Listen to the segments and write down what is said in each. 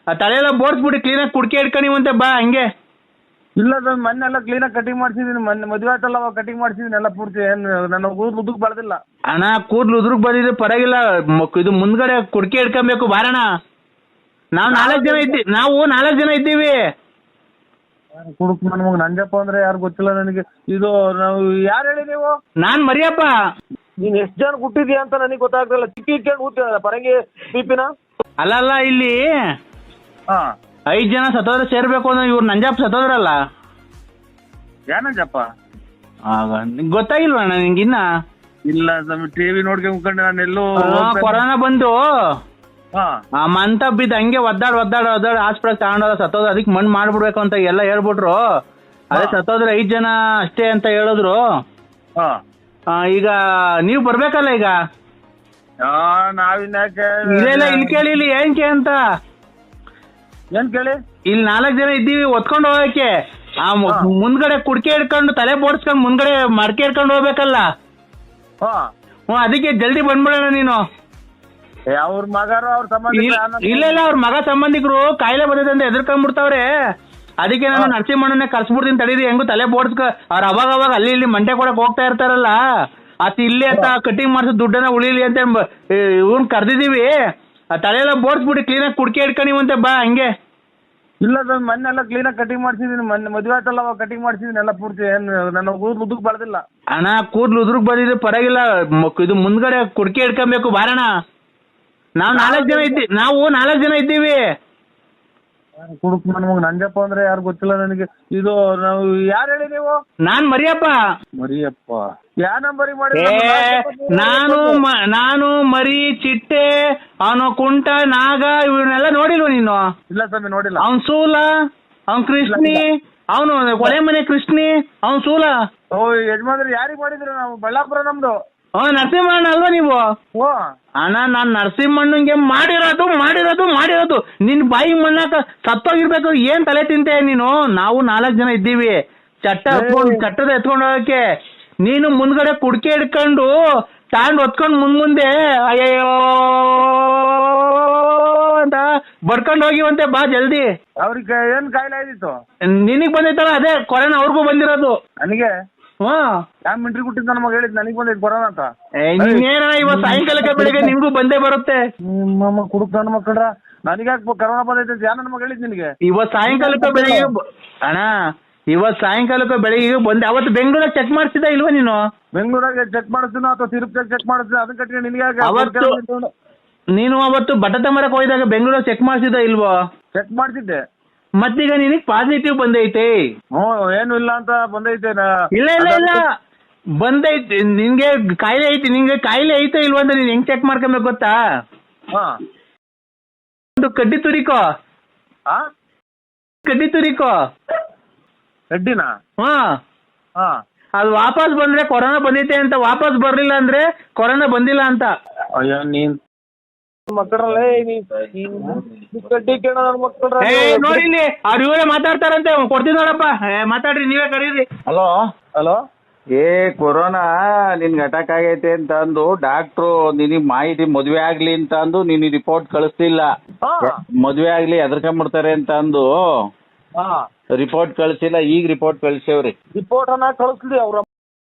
ಆ ತಲೆಯೆಲ್ಲ ಬೋಡ್ಸ್ಬಿಟ್ಟು ಕ್ಲೀನಾಗಿ ಕುಡ್ಕೆ ಇಟ್ಕೊಂಡಿವಂತೆ ಬಾ ಹಂಗೆ. ಇಲ್ಲ ಸರ್, ಮೊನ್ನೆ ಎಲ್ಲ ಕ್ಲೀನಾಗಿ ಕಟಿಂಗ್ ಮಾಡ್ಸಿದ್ದೀನಿ. ಮೊನ್ನೆ ಮದುವೆ ಆಯ್ತಲ್ಲ, ಅವಾಗ ಕಟಿಂಗ್ ಮಾಡ್ಸಿದ್ದೀನಿ ಎಲ್ಲ ಪೂರ್ತಿ. ಏನು ನನ್ನ ಕೂದಲು ಉದ್ದಕ್ಕೆ ಬೆಳೆದಿಲ್ಲ. ಅಣ್ಣ ಕೂದಲು ಉದ್ರಿಗೆ ಬಂದಿದ್ರೆ ಪರವಾಗಿಲ್ಲ, ಇದು ಮುಂದ್ಗಡೆ ಕುಡ್ಕೆ ಇಟ್ಕೊಬೇಕು ಬಾರಣ. ನಾವು 4 ಜನ ಇದ್ದೀವಿ. ಕುಡುಕ್ ನಮಗೆ ನಂಜಪ್ಪ ಅಂದ್ರೆ ಯಾರು ಗೊತ್ತಿಲ್ಲ ನನಗೆ. ಇದು ನಾವು ಯಾರು ಹೇಳಿ ನೀವು? ನಾನ್ ಮರಿಯಪ್ಪ. ನೀನ್ ಎಷ್ಟು ಜನ ಹುಟ್ಟಿದ್ಯಾ ಅಂತ ನನಗೆ ಗೊತ್ತಾಗ್ತಿಲ್ಲ. ಚಿಕ್ಕಿ ಇಟ್ಕೊಂಡು ಕೂತಿದ ಪರಂಗಿ ಪಿಪಿನ. ಅಲ್ಲ ಇಲ್ಲಿ ಹಾ 5 ಜನ ಸತ್ತೋದ್ರೆ ಸೇರ್ಬೇಕು ಅಂದ್ರೆ ಇವ್ರು ನಂಜಪ್ಪ ಸತ್ತೋದ್ರಲ್ಲ. ಯಾನಂಜಪ್ಪ? ಆಗ ನಿಂಗೆ ಗೊತ್ತಾಗಿಲ್ವ ಅಣ್ಣ ನಿಂಗಿನ್ನ? ಇಲ್ಲ ಸ್ವಾಮಿ, ಟಿವಿ ನೋಡ್ಕೊಂಡು ಮುಖಂಡೆ ನಾನು ಎಲ್ಲೋ ಕೊರೋನಾ ಬಂದು ಹಾ ಆ ಮಂತ ಬಿದ್ದು ಹಂಗೆ ಒದ್ದಾಡ್ ಹಾಸ್ಪಿಟಲ್ ತಗೊಂಡೋದ ಸತ್ತೋದ. ಅದಕ್ಕೆ ಮಣ್ಣು ಮಾಡ್ಬಿಡ್ಬೇಕು ಅಂತ ಎಲ್ಲ ಹೇಳ್ಬಿಟ್ರು. ಅದೇ ಸತ್ತೋದ್ರೆ 5 ಜನ ಅಷ್ಟೇ ಅಂತ ಹೇಳಿದ್ರು. ಹಾ ಈಗ ನೀವು ಬರ್ಬೇಕಲ್ಲ ಈಗ. ನಾವಿನ್ಯಾಕೆ? ಇಲ್ಲ ಇಲ್ಲಿ ಕೇಳಿ, ಇಲ್ಲಿ ಏನಕ್ಕೆ ಅಂತ. ಏನ್ ಕೇಳಿ? ಇಲ್ಲಿ 4 ಜನ ಇದ್ದೀವಿ ಒತ್ಕೊಂಡು ಹೋಗಕ್ಕೆ. ಮುಂದ್ಗಡೆ ಕುಡ್ಕೆ ಹಿಡ್ಕೊಂಡು ತಲೆ ಬೋಡ್ಸ್ಕೊಂಡು ಮುಂದ್ಗಡೆ ಮಡಕೆ ಹಿಡ್ಕೊಂಡು ಹೋಗ್ಬೇಕಲ್ಲ. ಹಾ ಅದಕ್ಕೆ ಜಲ್ದಿ ಬಂದ್ಬಿಡೋಣ ನೀನು. ಅವ್ರ ಮಗಾರು ಅವ್ರ ಸಂಬಂಧ? ಇಲ್ಲ ಅವ್ರ ಮಗ ಸಂಬಂಧಿಕರು ಕಾಯಿಲೆ ಬಂದಿದೆ ಅಂತ ಎದುರ್ಕೊಂಡ್ಬಿಡ್ತಾವ್ರೆ. ಅದಕ್ಕೆ ನಾನು ನರಸಿಂಹಣ್ಣನೇ ಕರ್ಸ್ಬಿಡ್ತೀನಿ ತಡೀರಿ. ಹೆಂಗು ತಲೆ ಬೋಡ್ಸ್ಕ ಅವ್ರು ಅವಾಗ ಅಲ್ಲಿ ಇಲ್ಲಿ ಮಂಡೆ ಕೊಡಕ್ ಹೋಗ್ತಾ ಇರ್ತಾರಲ್ಲ, ಅತ್ ಇಲ್ಲಿ ಅಂತ ಕಟಿಂಗ್ ಮಾಡ್ಸೋ ದುಡ್ಡನ್ನ ಉಳಿಲಿ ಅಂತ ಇವ್ನ್ ಕರ್ದಿದೀವಿ. ಆ ತಲೆಯೆಲ್ಲ ಬೋಡ್ಸ್ಬಿಟ್ಟು ಕ್ಲೀನಾಗಿ ಕುಡ್ಕೆ ಇಟ್ಕೊಂಡಿವಂತೆ ಬಾ ಹಂಗೆ. ಇಲ್ಲ ಸರ್, ಮೊನ್ನೆ ಎಲ್ಲ ಕ್ಲೀನಾಗಿ ಕಟಿಂಗ್ ಮಾಡ್ಸಿದ್ದೀನಿ. ಮೊನ್ನೆ ಮದುವೆ ಆಯ್ತಲ್ಲ, ಅವಾಗ ಕಟಿಂಗ್ ಮಾಡ್ಸಿದ್ದೀನಿ ಎಲ್ಲ ಪೂರ್ತಿ. ಏನು ನನ್ನ ಕೂದಲು ಉದ್ದಕ್ಕೆ ಬೆಳೆದಿಲ್ಲ. ಅಣ್ಣ ಕೂದಲು ಉದ್ರಿಗೆ ಬಂದಿದ್ರೆ ಪರವಾಗಿಲ್ಲ, ಇದು ಮುಂದ್ಗಡೆ ಕುಡ್ಕೆ ಇಟ್ಕೊಬೇಕು ಬಾರಣ. ನಾವು 4 ಜನ ಇದ್ದೀವಿ. ಕುಡುಕ್ ನಮಗೆ ನಂಜಪ್ಪ ಅಂದ್ರೆ ಯಾರು ಗೊತ್ತಿಲ್ಲ ನನಗೆ. ಇದು ನಾವು ಯಾರು ಹೇಳಿ ನೀವು? ನಾನ್ ಮರಿಯಪ್ಪ. ಮರಿಯಪ್ಪ ಯಾ ನಂಬರಿ ಮಾಡಿ? ನಾನು ಮರಿ, ಚಿಟ್ಟೆ, ಅವನು ಕುಂಟ, ನಾಗ ಇವನ್ನೆಲ್ಲ ನೋಡಿಲ್ವ ನೀನು? ಇಲ್ಲ ಸ್ವಾಮಿ, ನೋಡಿಲ್ಲ. ಅವ್ನ್ ಸೂಲ, ಅವ್ನ್ ಕೃಷ್ಣಿ, ಅವನು ಕೊಲೆ ಮನೆ ಕೃಷ್ಣಿ, ಅವ್ನ್ ಸೂಲ. ಓ ಯಜಮಾನ್ರಿ, ಯಾರಿಗೆ ಮಾಡಿದ್ರಿ? ನಾವು ಬಳ್ಳಾಪುರ ನಮ್ದು. ನರಸಿಂಹಣ್ಣ ಅಲ್ವಾ ನೀವು? ಓ ಅಣ್ಣ, ನಾನ್ ನರಸಿಂಹಣ್ಣಂಗೆ ಮಾಡಿರೋದು ನಿನ್ ಬಾಯಿ ಮಣ್ಣಾಕ ಸತ್ತೋಗಿರ್ಬೇಕು. ಏನ್ ತಲೆ ತಿಂತೆ ನೀನು? ನಾವು 4 ಜನ ಇದ್ದೀವಿ. ಚಟ್ಟದ ಎತ್ಕೊಂಡು ಹೋಗಕ್ಕೆ. ನೀನು ಮುಂದ್ಗಡೆ ಕುಡ್ಕೆ ಹಿಡ್ಕೊಂಡು ತಾಂಡ್ ಹೊತ್ಕೊಂಡು ಮುಂದೆ ಅಯ್ಯೋ ಅಂತ ಬಡ್ಕೊಂಡು ಹೋಗಿವಂತೆ ಬಾ ಜಲ್ದಿ. ಅವ್ರಿಗೆ ಏನ್ ಕಾಯಿಲೆ ಆಯ್ತಿತ್ತು? ನಿನಗ್ ಬಂದೈತಲ್ಲ, ಅದೇ ಕೊರೋನಾ ಅವ್ರಿಗೂ ಬಂದಿರೋದು. ನನಗೆ ಹಾ ಮಿಂಟ್ರಿ ಕೊಟ್ಟಿದ್ದು ನಮಗೆ ಹೇಳಿದ್ ನನಗೆ ಬಂದೈತೆ ಕೊರೋನಾ ಅಂತ. ಇನ್ನೇನ ಇವತ್ತು ಸಾಯಂಕಾಲಕ್ಕೆ ಬೆಳಿಗ್ಗೆ ನಿಮ್ಗೂ ಬಂದೇ ಬರುತ್ತೆ. ನಿಮ್ಮ ಕುಡುಕ್ ನನ್ನ ಮಕ್ಕಳ್ರ ನನಗ್ಯಾಕೆ ಕೊರೋನಾ ಬಂದೈತೆ? ಯಾರು ನಮಗೆ ಹೇಳಿದ್ ನಿನಗೆ? ಇವತ್ತು ಸಾಯಂಕಾಲಕ್ಕೆ ಬೆಳಿಗ್ಗೆ ಅಣ್ಣ, ಇವತ್ತು ಸಾಯಂಕಾಲಕ್ಕೆ ಬೆಳಿಗ್ಗೆ ಬಂದೆ. ಅವತ್ತು ಬೆಂಗಳೂರಾಗ ಚೆಕ್ ಮಾಡಿಸಿದ ಇಲ್ವಾ ನೀನು? ಬೆಂಗಳೂರಾಗ ಚೆಕ್ ಮಾಡಿಸ್ತೀನೋ ಅಥವಾ ತಿರುಪತಿ ಚೆಕ್ ಮಾಡಿಸ್ತೀನಿ, ಅದನ್ನ ಕಟ್ಟಿ ನಿನಗೆ ನೀನು ಅವತ್ತು ಬಟಾಟೆ ಮರಕ್ಕೆ ಹೋಗಿದಾಗ ಬೆಂಗಳೂರಾಗ ಚೆಕ್ ಮಾಡಿಸಿದ ಇಲ್ವೋ? ಚೆಕ್ ಮಾಡ್ತಿದ್ದೆ. ಮತ್ತೀಗ ನಿನಗೆ ಪಾಸಿಟಿವ್ ಬಂದೈತೆ. ಏನು ಇಲ್ಲ ಅಂತ ಬಂದೈತೆ. ಇಲ್ಲ ಬಂದೈತೆ. ನಿನ್ಗೆ ಕಾಯಿಲೆ ಐತಿ. ನಿನ್ಗೆ ಕಾಯಿಲೆ ಐತೆ ಇಲ್ವಾ ಅಂತ ನೀನ್ ಹೆಂಗ್ ಚೆಕ್ ಮಾಡ್ಕೊಬೇಕು ಗೊತ್ತಾ? ಒಂದು ಕಡ್ಡಿ ತುರಿಕೋ. ಕಡ್ಡಿನ? ಅದು ವಾಪಸ್ ಬಂದ್ರೆ ಕೊರೋನಾ ಬಂದೈತೆ ಅಂತ, ವಾಪಸ್ ಬರ್ಲಿಲ್ಲ ಅಂದ್ರೆ ಕೊರೋನಾ ಬಂದಿಲ್ಲ ಅಂತ. ಅಯ್ಯೋ ನೀನ್ ಮಕ್ಕಳಲ್ಲೇ ಕಡ್ಡಿ ಕೇಳ ಮಕ್ಕಳ ನೋಡಿಲ್ಲಿ ಅವ್ರು ಇವರೇ ಮಾತಾಡ್ತಾರಂತೆ. ಕೊಡ್ತೀನಿ ನೋಡಪ್ಪ, ಮಾತಾಡ್ರಿ, ನೀವೇ ಕರೀರಿ. ಹಲೋ ಕೊರೋನಾ ನಿನ್ಗೆ ಅಟ್ಯಾಕ್ ಆಗೈತೆ ಅಂತ ಅಂದು ಡಾಕ್ಟ್ರು ನಿನಗೆ ಮಾಹಿತಿ ಮದುವೆ ಆಗ್ಲಿ ಅಂತ ಅಂದು ನಿನಗೆ ರಿಪೋರ್ಟ್ ಕಳಿಸ್ತಿಲ್ಲ. ಮದುವೆ ಆಗ್ಲಿ ಎದ್ರಕೊಂಡ್ಬಿಡ್ತಾರೆ ಅಂತ ಅಂದು ರಿಪೋರ್ಟ್ ಕಳಿಸಿಲ್ಲ. ಈಗ ರಿಪೋರ್ಟ್ ಕಳಿಸೇವ್ರಿ. ರಿಪೋರ್ಟ್ ಅನ್ನ ಕಳಿಸ್ಲಿ ಅವ್ರ.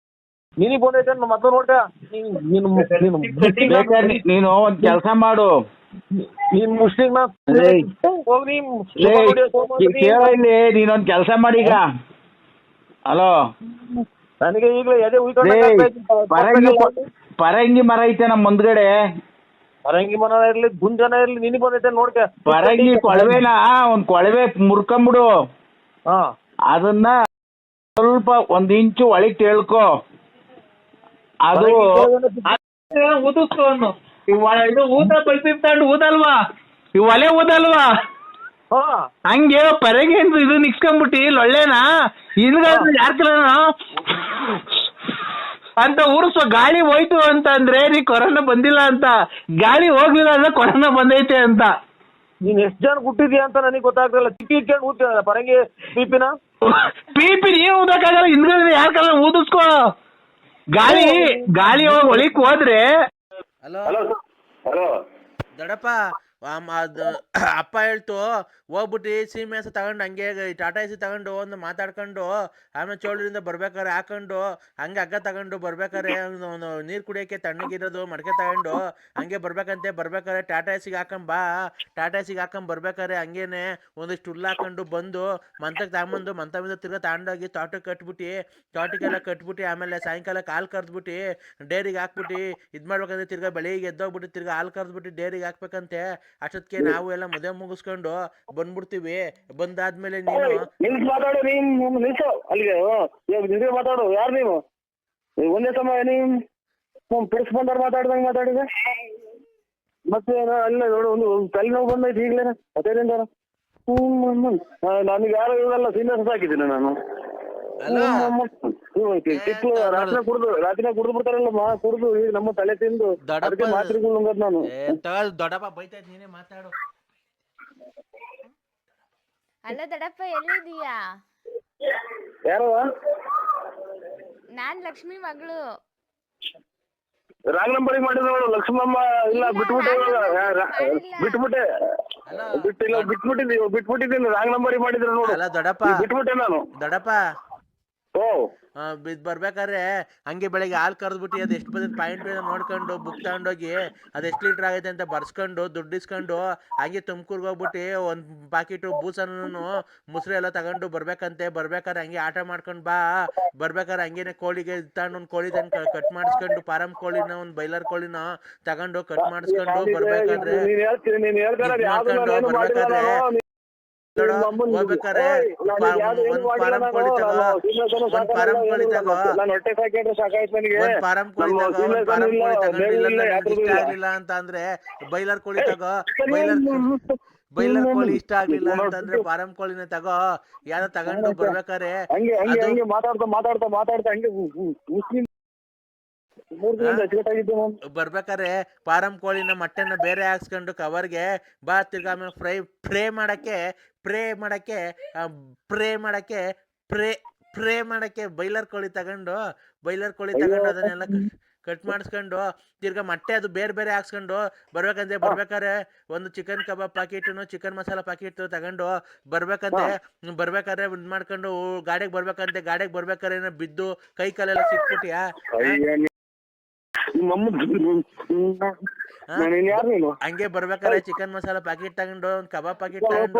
ನಿನಗೆ ಬಂದೈತೆ ಮತ್ತೆ ನೋಡ್ಯ. ನೀನು ಒಂದ್ ಕೆಲಸ ಮಾಡು, ಇಲ್ಲಿ ನೀನೊಂದ್ ಕೆಲಸ ಮಾಡೀಗ. ಹಲೋ, ನನಗೆ ಈಗಲೇ ಎದೆ ಪರಂಗಿ ಮರ ಐತೆ ನಮ್ಮ ಮುಂದ್ಗಡೆ. ಪರಂಗಿ ಮರ ಇರ್ಲಿ, ಗುಂಜನ ಇರ್ಲಿ, ನಿನಗೆ ಬಂದೈತೆ ನೋಡ್ಕ. ಪರಂಗಿ ಕೊಳವೆನ ಒಂದ್ ಕೊಳವೆ ಮುರ್ಕೊಂಬಿಡು. ಅದನ್ನ ಸ್ವಲ್ಪ 1 ಇಂಚು ಒಳಗೆ ಕೇಳ್ಕೊ. ಅದು ಊದಿಸ್ತು. ಇದು ಊದ ಪೈಪ್ ತಗೊಂಡು ಊದಲ್ವಾ, ಈ ಒಲೆ ಊದಲ್ವಾ, ಹಂಗೆ ಪರಗೆ ಇದು ನಿಕ್ಸ್ಕೊಂಡ್ಬಿಟ್ಟಿ ಒಳ್ಳೆನಾ ಹಿಂದ್ಗಡೆ ಯಾರ ಅಂತ ಉರ್ಸೋ. ಗಾಳಿ ಹೋಯ್ತು ಅಂತ ಅಂದ್ರೆ ನೀ ಕೊರೋನಾ ಬಂದಿಲ್ಲ ಅಂತ, ಗಾಳಿ ಹೋಗ್ಲಿಲ್ಲ ಅಂದ್ರೆ ಕೊರೋನಾ ಬಂದೈತೆ ಅಂತ. ನೀನ್ ಎಷ್ಟ್ ಜನ ಹುಟ್ಟಿದ್ಯಾ ಅಂತ ನನಗೆ ಗೊತ್ತಾಗ್ತಿಲ್ಲ. ಚಿಕ್ಕಿ ಇಟ್ಕೊಂಡು ಊದ್ತೀರ ಪರಂಗಿ ಪಿಪಿನ? ಪಿಪಿ ನೀನ್ ಊದಕ್ಕಾಗಲ್ಲ, ಹಿಂದ್ಗಡೆ ಯಾರ ಕಾಲ ಊದಿಸ್ಕೋ. ಗಾಳಿ ಹೋಗಿ ಒಳಿಕ್ ಹೋದ್ರೆ. ಹಲೋ ದೊಡ್ಡಪ್ಪ, ಅಪ್ಪ ಹೇಳ್ತು ಹೋಗ್ಬಿಟ್ಟು ಸೀಮೆ ಹಸು ತಗೊಂಡು ಹಂಗೆ ಟಾಟಾ ಎಸಿ ತಗೊಂಡು ಒಂದು ಮಾತಾಡ್ಕೊಂಡು ಆಮೇಲೆ ಚೋಳರಿಂದ ಬರ್ಬೇಕಾರೆ ಹಾಕೊಂಡು ಹಂಗೆ ಹಗ್ಗ ತಗೊಂಡು ಬರ್ಬೇಕಾರೆ ನೀರು ಕುಡಿಯೋಕ್ಕೆ ತಣ್ಣಗಿರೋದು ಮಡಕೆ ತಗೊಂಡು ಹಂಗೆ ಬರ್ಬೇಕಂತೆ ಬರ್ಬೇಕಾರೆ ಟಾಟಾ ಎಸಿಗೆ ಹಾಕೊಂಬಾ ಟಾಟಾ ಎಸಿಗೆ ಹಾಕೊಂಡ್ ಬರ್ಬೇಕಾರೆ ಹಂಗೇನೆ ಒಂದಿಷ್ಟು ಹುಲ್ಲು ಹಾಕೊಂಡು ಬಂದು ಮಂತಕ್ಕೆ ತಗೊಂಬಂದು ಮಂತ మీద ತಿರ್ಗಾ ತಗೊಂಡೋಗಿ ತೋಟಕ್ಕೆ ತೋಟಕ್ಕೆಲ್ಲ ಕಟ್ಬಿಟ್ಟು ಆಮೇಲೆ ಸಾಯಂಕಾಲಕ್ಕೆ ಹಾಲು ಕರೆದ್ಬಿಟ್ಟು ಡೈರಿಗೆ ಹಾಕ್ಬಿಟ್ಟು ಇದು ಮಾಡ್ಬೇಕಂದ್ರೆ ತಿರ್ಗಾ ಬೆಳಿಗ್ಗೆ ಎದ್ದೋಗ್ಬಿಟ್ಟು ತಿರ್ಗಾ ಹಾಲು ಕರೆದ್ಬಿಟ್ಟು ಡೈರಿಗೆ ಹಾಕ್ಬೇಕಂತೆ ಅಷ್ಟೊತ್ತಿಗೆ ನಾವು ಎಲ್ಲ ಮದುವೆ ಮುಗಿಸ್ಕೊಂಡು ಬಂದ್ಬಿಡ್ತೀವಿ ಬಂದಾದ್ಮೇಲೆ ನೀನು ನಿಲ್ಸ್ ಮಾತಾಡು ನೀನು ನಿಲ್ಸು ಅಲ್ಲಿಗೆ ಇವಾಗ ಮಾತಾಡು ಯಾರು ನೀವು ಒಂದೇ ಸಮಯ ನೀವು ಪಿಡಿಸ್ ಬಂದವ್ರು ಮಾತಾಡ್ದಂಗೆ ಮಾತಾಡಿದೆ ಮತ್ತೆ ಅಲ್ಲ ನೋಡು ಒಂದು ತಲೆನೋವು ಬಂದೈತೆ ಈಗಲೇ ಅದೇನಿಂದ ನನಗೆ ಯಾರು ಇವೆಲ್ಲ ಸೀನಿಯರ್ಸ್ ಹಾಕಿದ್ದೀನಿ ನಾನು ರಾತ್ರಿ ಕುಡಿದು ಬಿಡ್ತಾರಲ್ಲ ಕುಡಿದು ಈಗ ನಮ್ಮ ತಲೆ ತಿಂದು ಅದಕ್ಕೆ ಮಾತ್ರೆಗಳು ನಾನು ದೊಡ್ಡಪ್ಪ ಬೈತೈತ್ ನೀನೇ ಮಾತಾಡು. ಅಲ್ಲ ದೊಡ್ಡಪ್ಪ ಎಲ್ಲಿದೀಯಾ? ಯಾರು? ನಾನ್ ಲಕ್ಷ್ಮಿ ಮಗಳು. ರಾಂಗ್ ನಂಬರ್ ಮಾಡಿದ್ರು ನೋಡು ಲಕ್ಷ್ಮಮ್ಮ. ಇಲ್ಲ ಬಿಟ್ಬಿಟ್ಟಿದ್ದೀನಿ ರಾಂಗ್ ನಂಬರ್ ಮಾಡಿದ್ರು ನೋಡು. ಅಲ್ಲ ದೊಡ್ಡಪ್ಪ ಬಿಟ್ಬಿಟ್ಟೆ ನಾನು. ದೊಡ್ಡಪ್ಪ ಓ ಬರ್ಬೇಕಾದ್ರೆ ಹಂಗೆ ಬೆಳಗ್ಗೆ ಹಾಲು ಕರೆದ್ಬಿಟ್ಟು ಅದು ಎಷ್ಟು ಬಂದಿದ್ದು ಪಾಯಿಂಟ್ ನೋಡ್ಕೊಂಡು ಬುಕ್ ತಗೊಂಡೋಗಿ ಅದು ಎಷ್ಟು ಲೀಟ್ರ್ ಆಗೈತೆ ಅಂತ ಬರ್ಸ್ಕೊಂಡು ದುಡ್ಡು ಇಸ್ಕೊಂಡು ಹಂಗೆ ತುಮಕೂರ್ಗೆ ಹೋಗ್ಬಿಟ್ಟು ಒಂದು ಪಾಕಿಟು ಬೂಸನ್ನು ಮೊಸರು ಎಲ್ಲ ತಗೊಂಡು ಬರ್ಬೇಕಂತೆ. ಬರ್ಬೇಕಾದ್ರೆ ಹಂಗೆ ಆಟ ಮಾಡ್ಕೊಂಡು ಬರ್ಬೇಕಾದ್ರೆ ಹಂಗೇನೆ ಕೋಳಿಗೆ ತಗೊಂಡು ಒಂದು ಕೋಳಿ ತಂದು ಕಟ್ ಮಾಡಿಸ್ಕೊಂಡು ಫಾರಂ ಕೋಳಿನ ಒಂದು ಬೈಲರ್ ಕೋಳಿನ ತಗೊಂಡು ಕಟ್ ಮಾಡಿಸ್ಕೊಂಡು ಬರ್ಬೇಕಾದ್ರೆ ಹೋಗ್ಬೇಕಾರೆ ಒಂದ್ ಫಾರಂ ಕೋಳಿ ತಗೋ ಒಂದ್ ಫಾರಂ ಕೋಳಿ ತಗೋ ಒಂದ್ ಫಾರಂ ಕೋಳಿ ತಗೋ ಒಂದ್ ಫಾರಂ ಕೋಳಿ ತಗೊಂಡಿಲ್ಲ ಇಷ್ಟ ಆಗ್ಲಿಲ್ಲ ಅಂತ ಅಂದ್ರೆ ಬೈಲರ್ ಕೋಳಿ ತಗೋ ಬೈಲರ್ ಕೋಳಿ ಇಷ್ಟ ಆಗ್ಲಿಲ್ಲ ಅಂತಂದ್ರೆ ಫಾರಂ ಕೋಳಿನ ತಗೋ ಯಾವ್ದೋ ತಗೊಂಡು ಬರ್ಬೇಕಾರೆ ಬರ್ಬೇಕಾರೆ ಫಾರಂ ಕೋಳಿನ ಮಟನ್ನ ಬೇರೆ ಹಾಕ್ಸ್ಕೊಂಡು ಕವರ್ಗೆ ತಿರ್ಗಾ ಆಮೇಲೆ ಫ್ರೈ ಮಾಡಕ್ಕೆ ಬೈಲರ್ ಕೋಳಿ ತಗೊಂಡು ಅದನ್ನೆಲ್ಲ ಕಟ್ ಮಾಡಿಸ್ಕೊಂಡು ತಿರ್ಗಾ ಮೊಟ್ಟೆ ಅದು ಬೇರೆ ಬೇರೆ ಹಾಕ್ಸ್ಕೊಂಡು ಬರ್ಬೇಕಾರೆ ಒಂದು ಚಿಕನ್ ಕಬಾಬ್ ಪ್ಯಾಕೆಟು ಚಿಕನ್ ಮಸಾಲ ಪ್ಯಾಕೆಟ್ ತಗೊಂಡು ಬರ್ಬೇಕಾದ್ರೆ ಇದು ಮಾಡ್ಕೊಂಡು ಗಾಡಿಗೆ ಬರ್ಬೇಕಾರೆ ಏನೋ ಬಿದ್ದು ಕೈ ಕಾಲೆಲ್ಲ ಸಿಕ್ಬಿಟ್ಟಿಯಾ? ಹಂಗೆ ಬರ್ಬೇಕಾರೆ ಚಿಕನ್ ಮಸಾಲ ಪ್ಯಾಕೆಟ್ ತಗೊಂಡು ಒಂದು ಕಬಾಬ್ ಪ್ಯಾಕೆಟ್ ತಗೊಂಡು